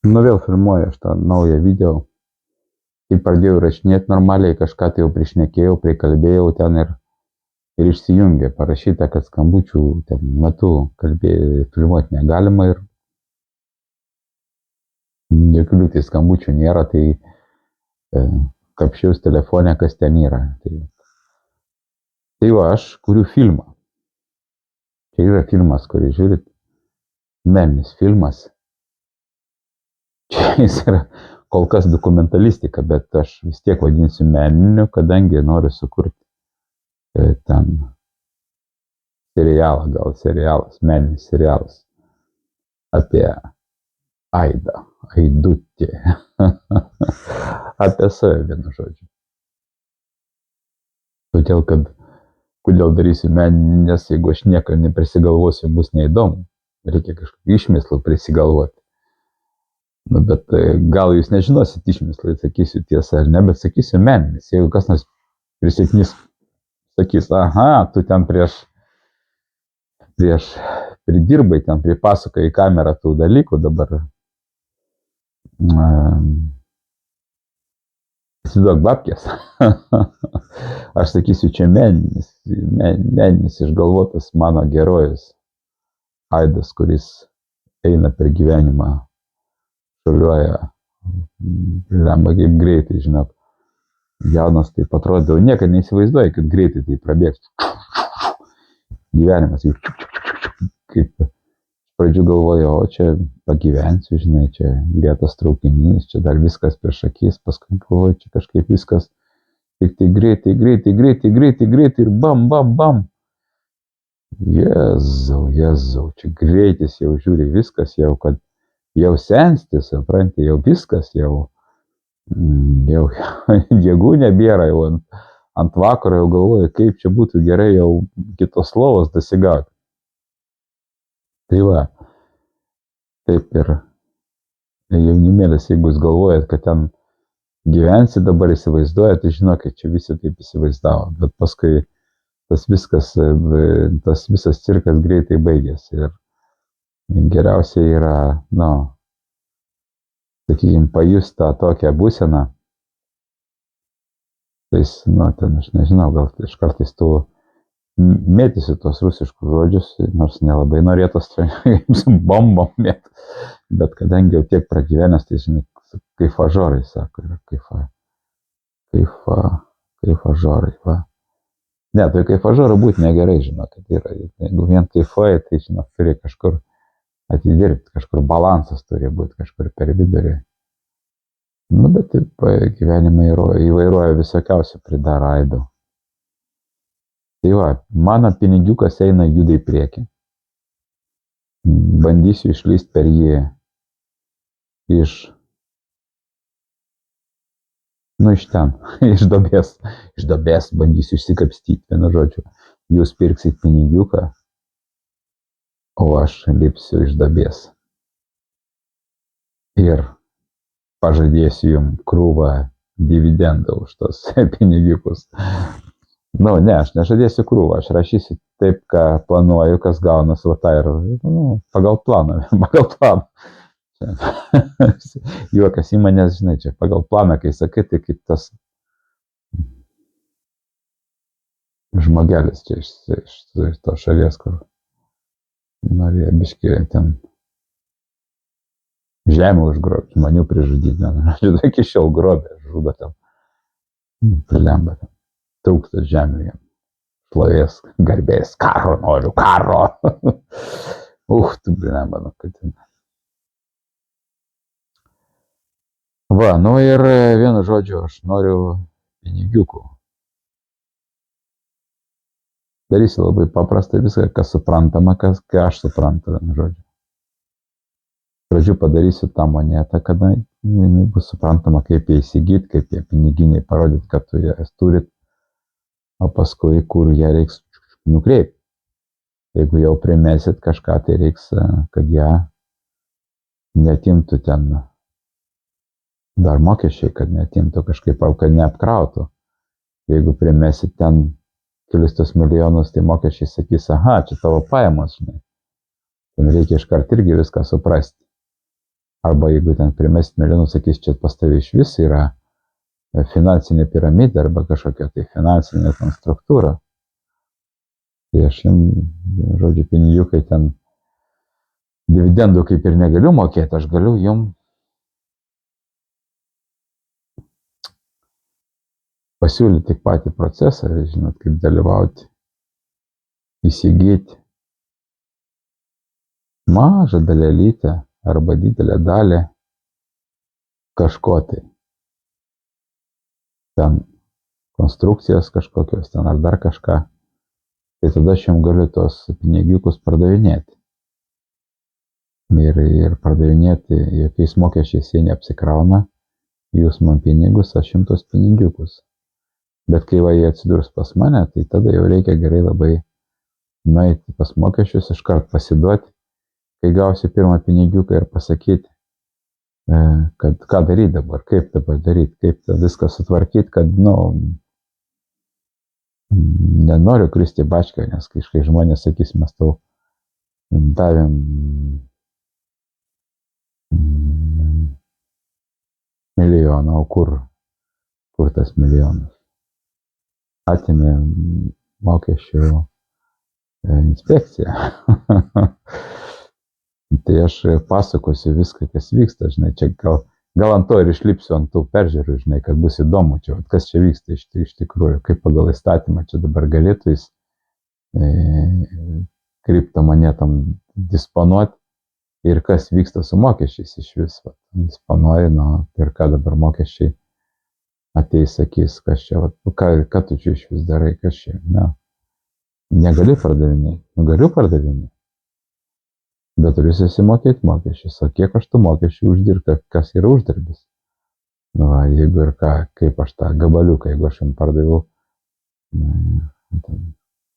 Nu vėl filmuoju aš tą naują video. Kai pradėjau rašinėti normaliai, kažką tai jau prišnekėjau, prikalbėjau ten ir išsijungė. Parašyta, kad skambučių ten metu filmuoti negalima ir jokių tai skambučių nėra, tai kapščiaus telefone, kas ten yra. Tai va, aš kuriu filmą. Čia yra filmas, kurį žiūrit, meninis filmas. Čia jis yra kol kas dokumentalistika, bet aš vis tiek vadinsiu meniniu, kadangi noriu sukurti ten serialą, gal serialas, meninis serialas apie Aidą, Aidutį, apie save vienu žodžiu. Todėl, kad kodėl darysiu meninį, nes jeigu aš nieko neprisigalvosiu, bus neįdomu. Reikia kažkokį išmislų prisigalvoti. Nu, bet gal jūs nežinosit išmislai, sakysiu tiesą ar ne, bet sakysiu meninis. Jeigu kas nors prisipnys, sakys, aha, tu ten prieš pridirbai, ten pripasakai į kamerą tų dalykų, dabar pasiduok babkės. Aš sakysiu, čia meninis išgalvotas mano herojus Aidas, kuris eina per gyvenimą, šuoliuoja, lemba kaip greitai, žinok. Jaunas taip atrodė, niekada neįsivaizduoja, kad greitai tai prabėgs. Gyvenimas jau kaip pradžių galvoju, o čia pagyvensiu, žinai, čia lėtas traukinys, čia dar viskas prieš akis, paskui galvoju, čia kažkaip viskas tik tai greitai ir bam, bam, bam. Jėzau, čia greitis jau žiūri, viskas jau, kad jau sensti, supranti, jau viskas, jau jėgų nebėra, jau ant vakaro jau galvoju, kaip čia būtų gerai jau kitos lovos dasigauti. Tai va, taip ir jaunimėlis, jeigu jūs galvojat, kad ten gyvensi dabar įsivaizduojat, tai žinokit, čia visi taip įsivaizdavo, bet paskui tas visas cirkas greitai baigėsi ir geriausia yra, sakykime, pajusti tą tokią būseną. Tai, ten aš nežinau, gal iš kartais tu mėtysi tos rusiškus žodžius, nors nelabai norėtos bombom mėt, bet kadangi jau tiek pragyvenęs, tai žinai, kaifažorai, sako, yra kaifažorai, va. Ne, tai kaifažorai būti negerai, žinokit, yra, jeigu vien kaifuoji, tai, žinok, turi kažkur atidirbti, kažkur balansas turi būti, kažkur per vidurį. Nu, bet taip gyvenime įvairuoja visokiausių pridaro aibių. Tai va, mano pinigiukas juda į priekį. Bandysiu išlysti per jį iš ten, iš duobės bandysiu išsikapstyti, vienu žodžiu. Jūs pirksit pinigiuką, o aš lipsiu iš duobės. Ir pažadėsiu jums krūvą dividendų už tos pinigiukus. Ne, aš nežadėsiu krūvą, aš rašysiu taip, ką planuoju, kas gaunas, va tą ir pagal planą. Juokas į manęs, žinai, čia pagal planą, kai sakai, tai kaip tas žmogelis čia iš to šalies, kur norėjo biškį ten žemę užgrobti, žmonių prižudyti. Žodžiu, iki šiol grobė, žudo ten, prilemba ten. Trūksta žemių jam. Šlovės, garbės, karo noriu, karo. Tu bliamba, kad ten. Va, ir vienu žodžiu, aš noriu pinigiukų. Darysiu labai paprastai viską, kas suprantama, ką aš suprantu, vienu žodžiu. Pradžių padarysiu tą monetą, kada jinai bus suprantama, kaip ją įsigyti, kaip ją piniginiai parodyti, kad tu ją turit. O paskui, kur ją reiks nukreipti. Jeigu jau primesit kažką, tai reiks, kad ją netimtų ten dar mokesčiai, kad netimtų kažkaip, kad neapkrautų. Jeigu primesit ten kelistus milijonus, tai mokesčiai sakys, aha, čia tavo pajamos, žinai. Ten reikia iškart irgi viską suprasti. Arba jeigu ten primest milijonus, sakys, čia pas tavai iš vis yra finansinė piramidė arba kažkokia tai finansinė ten struktūra. Tai aš jums, žodžiu, pinigiukai ten dividendų kaip ir negaliu mokėti, aš galiu jums pasiūlyti tik patį procesą, žinot, kaip dalyvauti, įsigyti mažą dalelytę arba didelę dalį kažko tai. Ten konstrukcijas kažkokios ten ar dar kažką. Tai tada aš jums galiu tos pinigiukus pardavinėti. Ir pardavinėti jokiais mokesčiais jie neapsikrauna. Jūs man pinigus, aš jums tos pinigiukus. Bet kai va jie atsidurs pas mane, tai tada jau reikia gerai labai nueiti pas mokesčius, iškart pasiduoti, kai gausi pirmą pinigiuką ir pasakyti, kad ką daryti dabar, kaip dabar daryti, kaip viską sutvarkyti, kad, nenoriu kristi bačką, nes kai žmonės sakys, mes tau davėm milijoną, o kur tas milijonas? Atėmė mokesčių inspekciją. Tai aš pasakosiu viską, kas vyksta, žinai, čia gal ant to ir išlipsiu ant tų peržiūrų, žinai, kad bus įdomu, čia, kas čia vyksta iš tikrųjų, kaip pagal įstatymą čia dabar galėtų jis kriptomonetom disponuoti ir kas vyksta su mokesčiais iš viso. Disponuoja, ir ką dabar mokesčiai ateis, sakys, kas čia, ką tu čia iš vis darai, kas čia, negali pardavinėti, galiu pardavinėti. Bet turiu susimokėti mokesčius, o kiek aš tų mokesčių uždirbu, kas yra uždarbis. Jeigu ir ką, kaip aš tą gabaliuką, jeigu aš jums pardaviau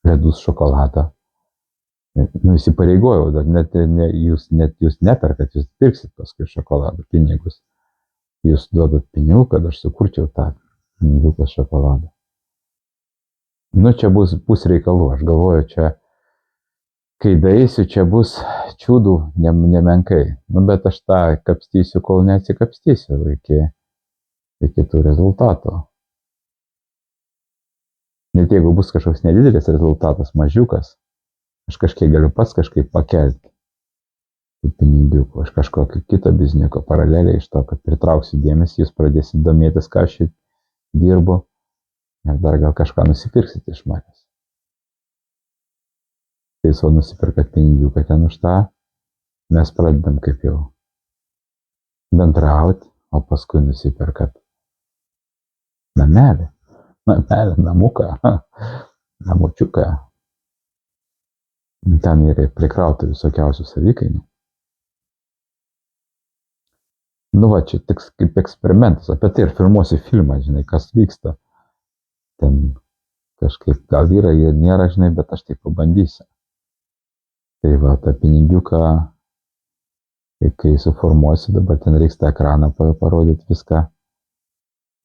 ledus šokoladą, įsipareigojau, net jūs neperkat, jūs pirksit paskui šokoladą, pinigus. Jūs duodat pinigų, kad aš sukurčiau tą pinigiuką šokoladą. Čia bus reikalų, aš galvoju, čia kai daeisiu, čia bus čiūdų nemenkai. Bet aš tą kapstysiu, kol neatsikapstysiu iki tų rezultatų. Net jeigu bus kažkoks nedidelis rezultatas, mažiukas, aš kažkiek galiu pats kažkaip pakelti tų pinigiukų. Aš kažkokio kito bizniuko paraleliai iš to, kad pritrauksiu dėmesį, jūs pradėsit domėtis, ką aš dirbu ir dar gal kažką nusipirksit iš manęs. Kai jūs nusipirkat pinigiuką ten už tą, mes pradedam kaip jau bendrauti, o paskui nusipirkat namelį, namuką, namučiuką. Ten yra prikrauta visokiausių savikainų. Čia tik kaip eksperimentas, apie tai ir filmuosiu filmą, žinai, kas vyksta. Ten kažkaip gal yra ir nėra, žinai, bet aš tai pabandysiu. Tai tą pinigiuką, kai suformuosiu, dabar ten reiks tą ekraną parodyti viską.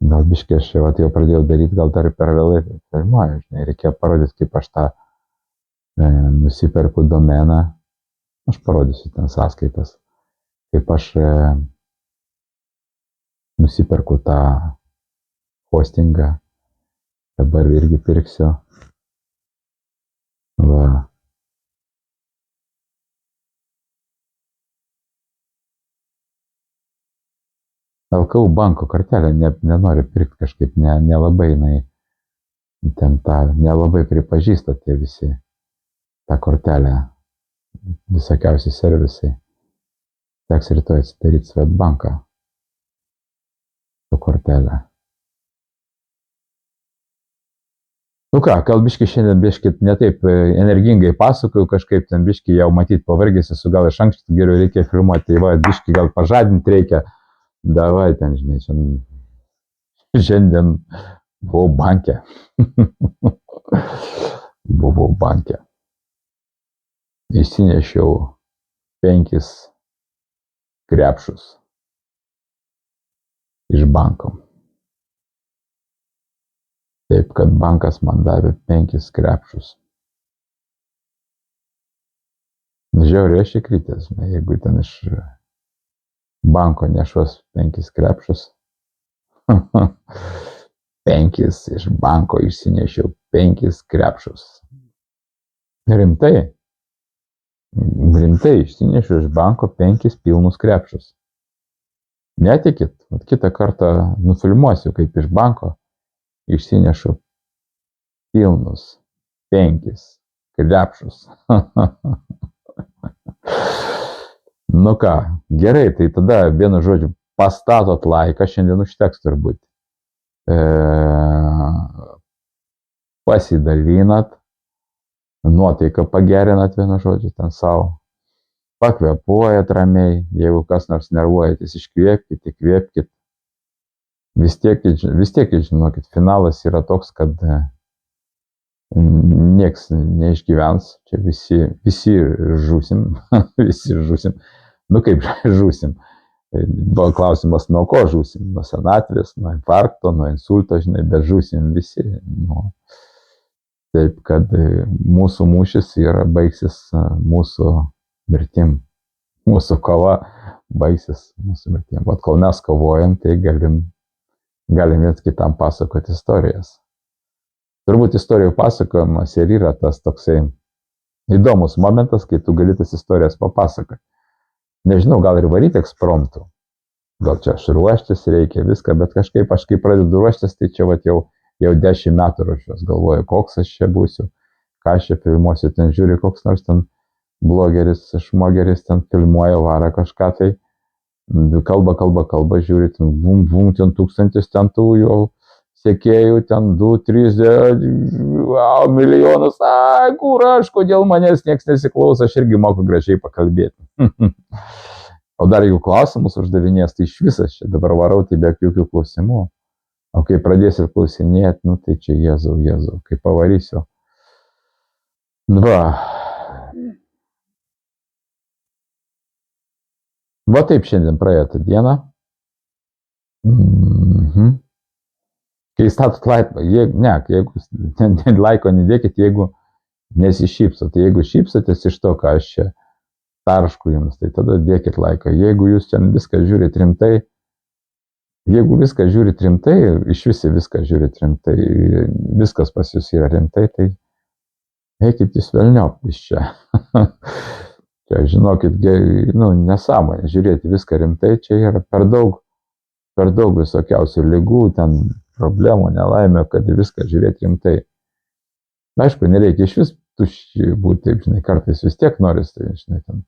Gal biškai aš jau pradėjau daryti, gal dar per vėlai filmuoju, žinai, reikėjo parodyti, kaip aš tą nusiperku domeną. Aš parodysiu ten sąskaitas, kaip aš nusiperku tą hostingą, dabar irgi pirksiu. LKU banko kortelę nenori pirkti kažkaip, nelabai jinai ten nelabai pripažįsta tie visi tą kortelę, visokiausi servisai. Teks rytoj atsidaryti Swedbanką su kortelę. Gal biškai šiandien ne taip energingai pasakoju, kažkaip ten biškai jau matyt pavargęs esu, gal iš anksto geriau reikia filmuoti, tai biškai gal pažadinti reikia. Davai ten, žinai, šiandien buvau banke. Buvau banke. Išsinešiau 5 krepšus iš banko. Taip, kad bankas man davė 5 krepšus. Žiauriai aš įkritęs, jeigu ten iš banko nešuos 5 krepšus. 5 iš banko išsinešiau 5 krepšus. Rimtai išsinešiau iš banko 5 pilnus krepšus. Netikit, kitą kartą nufilmuosiu, kaip iš banko išsinešu pilnus 5 krepšus. Nu ką, gerai, tai tada vienu žodžiu pastatot laiką, šiandien užteks turbūt. Pasidalinat, nuotaiką pagerinat vienu žodžiu ten savo. Pakvėpuojat ramiai, jeigu kas nors nervuojatės, iškvėpkit, įkvėpkit. Vis tiek, žinokit, finalas yra toks, kad nieks neišgyvens, čia visi žūsim, visi žūsim. Nu kaip žūsim? Buvo klausimas, nuo ko žūsim? Nuo senatvės, nuo infarkto, nuo insulto, žinai, bet žūsim visi. Nu, taip, kad mūsų mūšis baigsis mūsų mirtim. Mūsų kova baigsis mūsų mirtim. Vat kol mes kovojam, tai galim viens kitam pasakoti istorijas. Turbūt istorijų pasakojimas ir yra tas toksai įdomus momentas, kai tu gali tas istorijas papasakoti. Nežinau, gal ir varyti ekspromtų. Gal čia aš ruoštis reikia viską, bet kažkaip aš kai pradedu ruoštis, tai čia vat jau 10 metų ruošiuos. Galvoju, koks aš čia būsiu, ką aš čia filmuosiu, ten žiūri, koks nors ten blogeris, šmogeris ten filmuoja, vara kažką tai. Kalba, žiūri, ten vum, ten 1000 ten tų jau sekėjų, ten 2, 3, milijonus, kur aš, kodėl manęs nieks nesiklauso, aš irgi moku gražiai pakalbėti. O dar jeigu klausimus uždavinės, tai iš visas čia dabar varau, tai be jokių klausimų. O kai pradėsit klausinėti, nu tai čia Jėzau, kai pavarysiu. Va taip šiandien praėjo tą dieną. Kai statot laiką, jeigu laiko nedėkit, jeigu nesišypsot. Jeigu šypsotės iš to, ką aš čia taršku jums, tai tada dėkit laiką. Jeigu jūs čia viską žiūrit rimtai, iš visi viską žiūrit rimtai, viskas pas jūs yra rimtai, tai eikit jūs velniop iš čia. Čia, žinokit, nesąmonė, žiūrėti viską rimtai, čia yra per daug visokiausių ligų, ten problemų, nelaimė, kad viską žiūrėti rimtai. Aišku, nereikia iš vis tuščiai būti, taip, žinai, kartais vis tiek noris, tai, žinai, ten,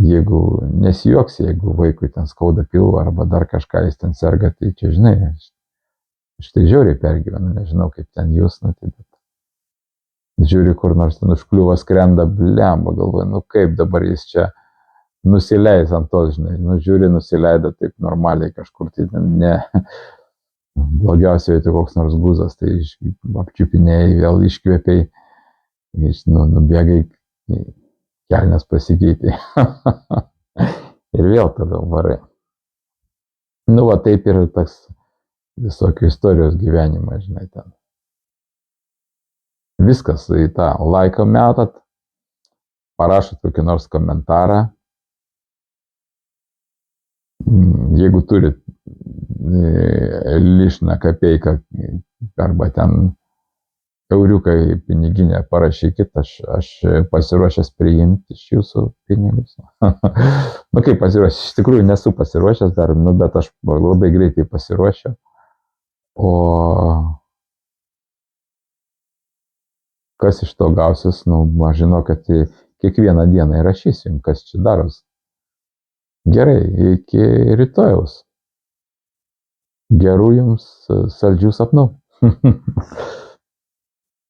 jeigu nesijuoksi, jeigu vaikui ten skauda pilvą arba dar kažką jis ten serga, tai čia, žinai, aš tai žiauriai pergyvenu, nežinau, kaip ten jūs, bet žiūri, kur nors ten užkliuva skrenda, blemba, galvoju, kaip dabar jis čia nusileis ant tos, žinai, žiūri, nusileido taip normaliai kažkur, tai ne, blogiausiai tai koks nors guzas, tai apčiupinėjai, vėl iškvėpiai, nubėgai, kelnes pasikeitė ir vėl toliau varai. Va taip ir toks visokių istorijos gyvenimas, žinai, ten. Viskas į tą laiką metat, parašot kokį nors komentarą. Jeigu turit lišną kapeiką arba ten euriuką į piniginę, parašykit, aš pasiruošęs priimti iš jūsų pinigus. Kaip pasiruošęs, iš tikrųjų nesu pasiruošęs dar, bet aš labai greitai pasiruošiu. O kas iš to gausis, aš žinau, kad kiekvieną dieną įrašysiu, kas čia daros. Gerai, iki rytojaus. Gerų jums saldžių sapnų.